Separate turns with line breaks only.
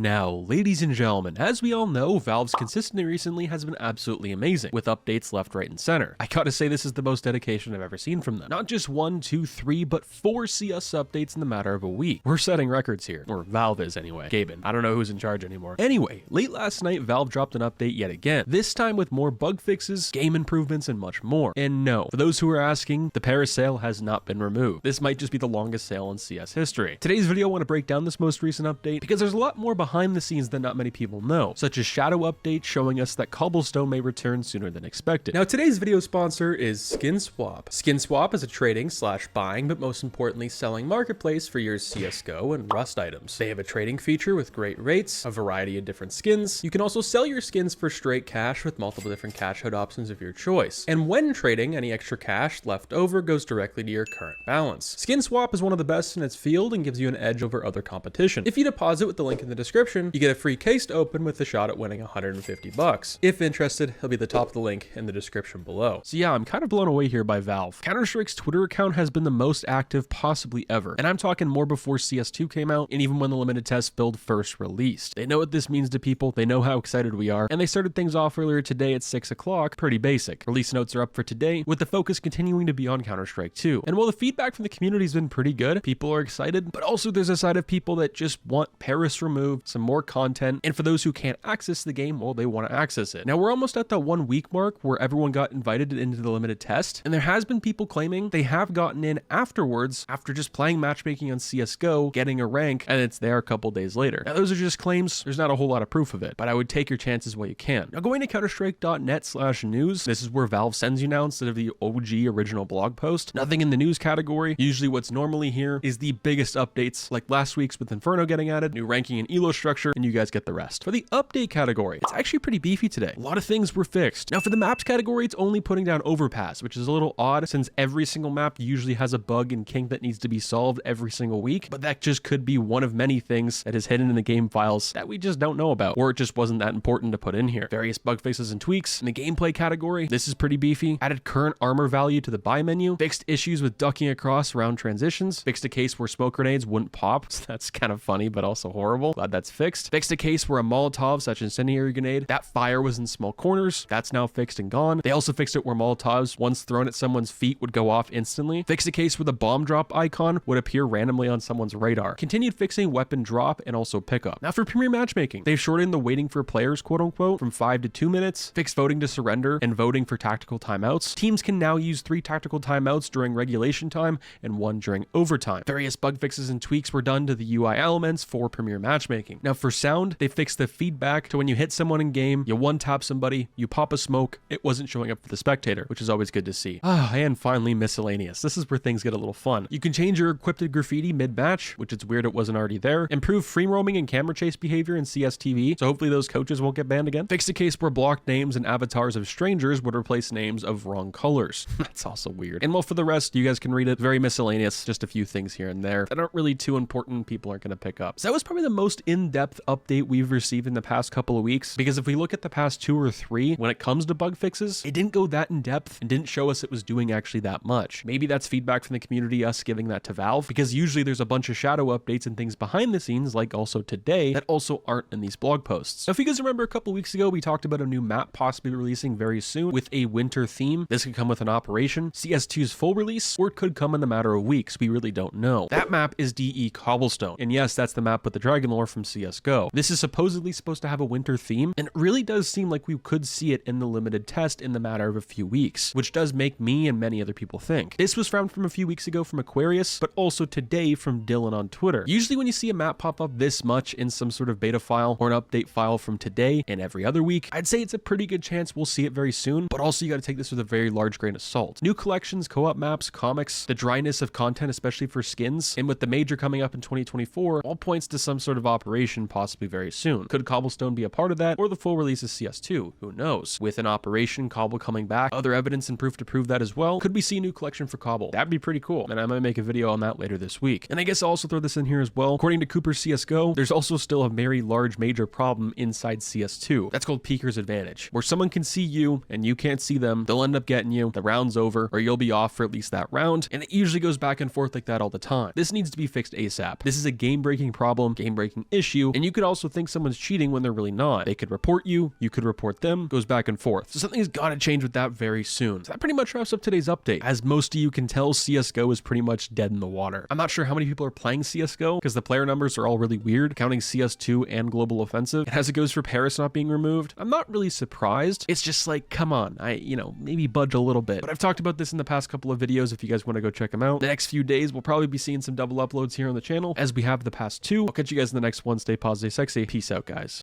Now, ladies and gentlemen, as we all know, Valve's consistency recently has been absolutely amazing, with updates left, right, and center. I gotta say this is the most dedication I've ever seen from them. Not just 1, 2, 3, but 4 CS updates in the matter of a week. We're setting records here, or Valve is anyway. Gaben, I don't know who's in charge anymore. Anyway, late last night, Valve dropped an update yet again, this time with more bug fixes, game improvements, and much more. And no, for those who are asking, the parasail has not been removed. This might just be the longest sail in CS history. Today's video, I want to break down this most recent update because there's a lot more behind the scenes that not many people know, such as shadow updates showing us that Cobblestone may return sooner than expected. Now, today's video sponsor is SkinSwap. SkinSwap is a trading / buying, but most importantly selling marketplace for your CSGO and Rust items. They have a trading feature with great rates, a variety of different skins. You can also sell your skins for straight cash with multiple different cash out options of your choice. And when trading, any extra cash left over goes directly to your current balance. SkinSwap is one of the best in its field and gives you an edge over other competition. If you deposit with the link in the description, you get a free case to open with a shot at winning 150 bucks. If interested, he'll be at the top of the link in the description below. So yeah, I'm kind of blown away here by Valve. Counter-Strike's Twitter account has been the most active possibly ever, and I'm talking more before CS2 came out and even when the limited test build first released. They know what this means to people, they know how excited we are, and they started things off earlier today at 6 o'clock, pretty basic. Release notes are up for today, with the focus continuing to be on Counter-Strike 2. And while the feedback from the community has been pretty good, people are excited, but also there's a side of people that just want Paris removed, some more content, and for those who can't access the game, well, they want to access it. Now, we're almost at that 1 week mark where everyone got invited into the limited test, and there has been people claiming they have gotten in afterwards after just playing matchmaking on CSGO, getting a rank, and it's there a couple days later. Now, those are just claims. There's not a whole lot of proof of it, but I would take your chances while you can. Now, going to counterstrike.net/news, this is where Valve sends you now instead of the OG original blog post. Nothing in the news category. Usually what's normally here is the biggest updates, like last week's with Inferno getting added, new ranking and elo structure, and you guys get the rest. For the update category, it's actually pretty beefy today. A lot of things were fixed. Now for the maps category, it's only putting down overpass, which is a little odd since every single map usually has a bug and kink that needs to be solved every single week, but that just could be one of many things that is hidden in the game files that we just don't know about, or it just wasn't that important to put in here. Various bug fixes and tweaks. In the gameplay category, this is pretty beefy. Added current armor value to the buy menu, fixed issues with ducking across around transitions, fixed a case where smoke grenades wouldn't pop. So that's kind of funny, but also horrible. Glad that's fixed. Fixed a case where a Molotov / incendiary grenade, that fire was in small corners. That's now fixed and gone. They also fixed it where Molotovs, once thrown at someone's feet, would go off instantly. Fixed a case where the bomb drop icon would appear randomly on someone's radar. Continued fixing weapon drop and also pickup. Now for premier matchmaking, they've shortened the waiting for players quote unquote from 5 to 2 minutes, fixed voting to surrender and voting for tactical timeouts. Teams can now use 3 tactical timeouts during regulation time and 1 during overtime. Various bug fixes and tweaks were done to the UI elements for premier matchmaking. Now for sound, they fixed the feedback to when you hit someone in game, you one-tap somebody, you pop a smoke, it wasn't showing up for the spectator, which is always good to see. And finally miscellaneous. This is where things get a little fun. You can change your equipped graffiti mid-match, which it's weird it wasn't already there. Improve free roaming and camera chase behavior in CSTV, so hopefully those coaches won't get banned again. Fixed a case where blocked names and avatars of strangers would replace names of wrong colors. That's also weird. And well, for the rest, you guys can read it. Very miscellaneous, just a few things here and there that aren't really too important, people aren't going to pick up. So that was probably the most in-depth update we've received in the past couple of weeks, because if we look at the past 2 or 3, when it comes to bug fixes, it didn't go that in depth and didn't show us it was doing actually that much. Maybe that's feedback from the community, us giving that to Valve, because usually there's a bunch of shadow updates and things behind the scenes, like also today, that also aren't in these blog posts. Now, if you guys remember a couple weeks ago, we talked about a new map possibly releasing very soon with a winter theme. This could come with an operation, CS2's full release, or it could come in the matter of weeks. We really don't know. That map is DE Cobblestone. And yes, that's the map with the dragon lore from CSGO. This is supposedly supposed to have a winter theme, and it really does seem like we could see it in the limited test in the matter of a few weeks, which does make me and many other people think. This was found from a few weeks ago from Aquarius, but also today from Dylan on Twitter. Usually when you see a map pop up this much in some sort of beta file or an update file from today and every other week, I'd say it's a pretty good chance we'll see it very soon, but also you got to take this with a very large grain of salt. New collections, co-op maps, comics, the dryness of content, especially for skins, and with the major coming up in 2024, all points to some sort of operation possibly very soon. Could Cobblestone be a part of that, or the full release of CS2? Who knows? With an operation, Cobble coming back, other evidence and proof to prove that as well, could we see a new collection for Cobble? That'd be pretty cool, and I might make a video on that later this week. And I guess I'll also throw this in here as well. According to Cooper CSGO, there's also still a very large major problem inside CS2. That's called Peeker's Advantage, where someone can see you and you can't see them. They'll end up getting you, the round's over, or you'll be off for at least that round, and it usually goes back and forth like that all the time. This needs to be fixed ASAP. This is a game-breaking problem, game-breaking issue, you, and you could also think someone's cheating when they're really not. They could report you could report them, goes back and forth. So something's gotta change with that very soon. So that pretty much wraps up today's update. As most of you can tell, CSGO is pretty much dead in the water. I'm not sure how many people are playing CSGO because the player numbers are all really weird, counting CS2 and Global Offensive. And as it goes for Paris not being removed, I'm not really surprised. It's just like, come on, maybe budge a little bit. But I've talked about this in the past couple of videos if you guys want to go check them out. The next few days, we'll probably be seeing some double uploads here on the channel as we have the past two. I'll catch you guys in the next one. Stay positive, sexy. Peace out, guys.